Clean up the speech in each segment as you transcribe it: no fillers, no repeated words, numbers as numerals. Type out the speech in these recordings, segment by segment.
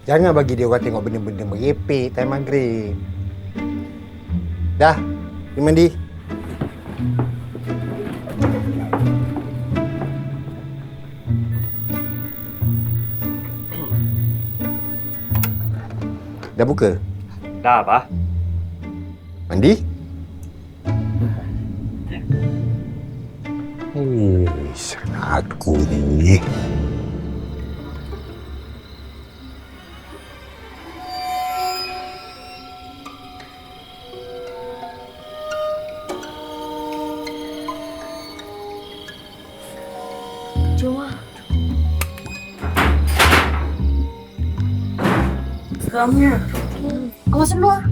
Jangan bagi dia orang tengok benda-benda merepek time maghrib. Dah, pergi mandi. Dah buka? Dah, Abah. Mandi? Aku ni. Jom lah. Seramnya. Kau masuk dulu lah.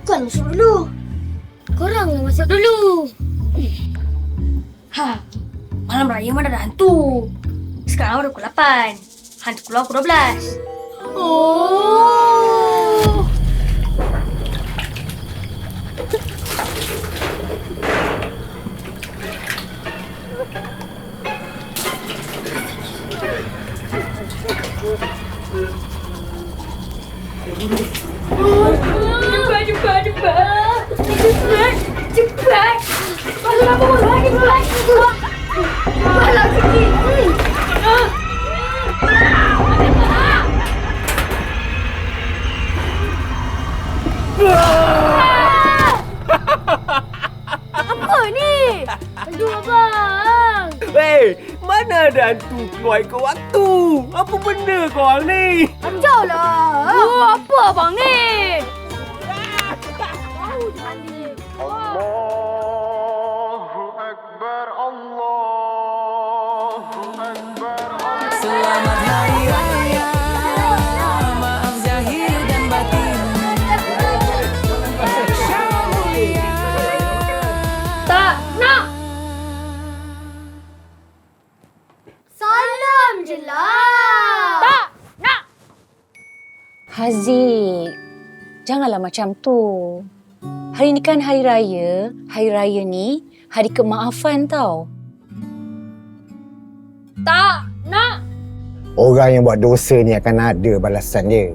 Bukan masuk dulu. Korang yang masuk dulu. Ha, malam raya mana ada hantu. Sekarang udah pukul 8. Hantu keluar pukul 12. Oh. Cepat. Masuk apa lagi dulu lagi. Malah sikit. Apa ni? Aduh abang. Hei, mana ada hantu keluar ikut waktu? Apa benda korang ni? Kacau lah. Oh, apa abang ni? Tahu je mandi. Allahu Akbar, Allahu Akbar. Selamat Hari Raya, maaf zahir dan batin. Syawal mulia. Tak nak. Salam je lah. Tak nak. Haziq, janganlah macam tu. Hari ni kan hari raya. Hari raya ni hari kemaafan tau. Tak nak. Orang yang buat dosa ni akan ada balasan dia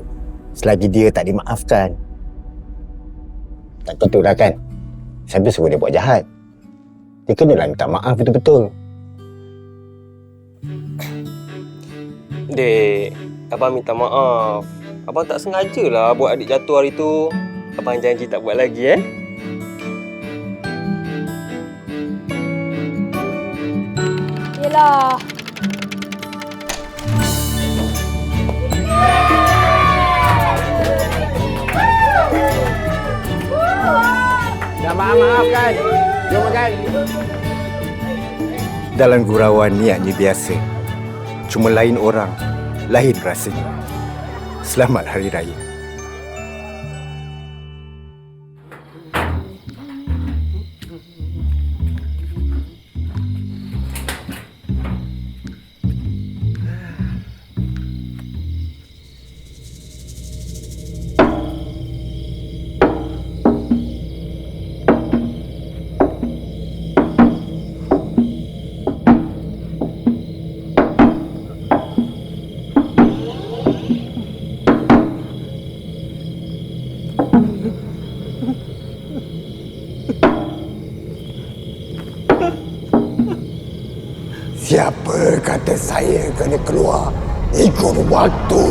selagi dia tak dimaafkan. Tak betul lah kan? Siapa suruh dia buat jahat? Dia kenalah minta maaf betul-betul. Dek, Abang minta maaf. Abang tak sengaja lah buat adik jatuh hari tu. Abang janji tak buat lagi, Yelah. Dah maafkan. Jom makan. Dalam gurauan niatnya biasa. Cuma lain orang, lain rasanya. Selamat Hari Raya. Siapa kata saya kena keluar ikut waktu?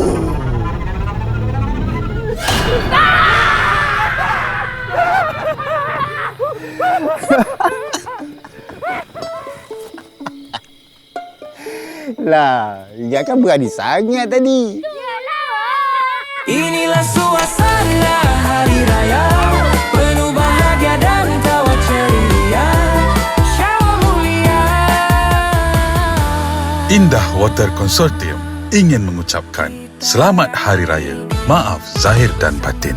Lah, ingatkan berani sangat tadi. Inilah suasana hari raya, penuh bahagia dan tawa ceria. Syawal mulia. Indah Water Consortium ingin mengucapkan Selamat Hari Raya, maaf zahir dan batin.